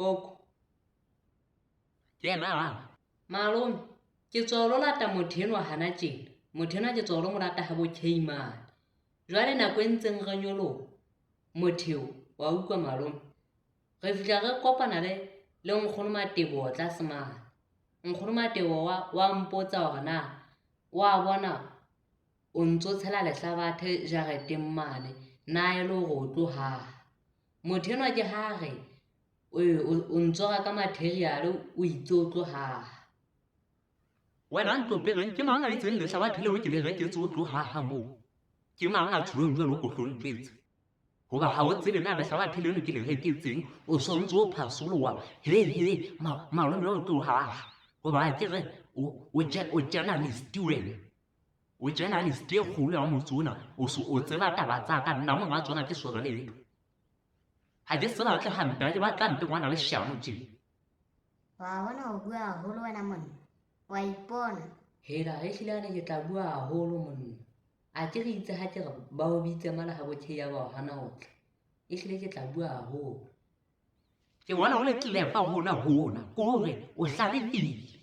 Koko. Tjena. Malome, ke tswa lo lata mothenwa hana tjena. Mothenwa ke tswa lo mo lata ha bo Cayman. Jwale nako e ntseng re nyoloha. Motheo wa utlwa malome. Re fihla re kopana le nkgono Matebo tlase mane. Nkgono Matebo wa mpotsa hore na wa bona o ntso tshela lehlabathe jareteng mane na e le hore o tlo ha. Mothenwa ke ha re o ntso ka material o itse o tlo ha. Wena ntlo pele ke mang a itseng lehlabathe leo ke le reketse o tlo ha moo. Ke mang a tshwereng jwalo ko hlompetse. Hoba ha o tsebe na lehlabathe leo ke le reketseng o sontso o phasoloha he malome o tlo ha. Hoba ke re o journalist wena. O journalist e kgolo ya motsona o tseba taba tsa ka nna monga tsona ke soreleng. Ha ke se batle hampe ke batla mpe ngwana le shano tjena. Wa bona o bua haholo wena monna. Wa ipona. Hela e hlilane ke tla bua haholo monna. A ke re itse ha ke re ba o bitse mala ha bothe ya ba hana hotle. E hlile ke tla bua haholo. Ke bona o le tlile fa hona ko re o hlalefile.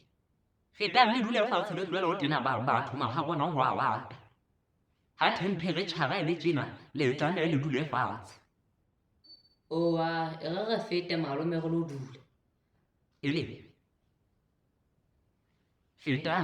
Feta le dule fa tshe le o tena ba thuma ha bona ho wa. Ha temperature le tjena le tsana le dule fatshe. Owa re fete malome re lo dula. Ele. Feta.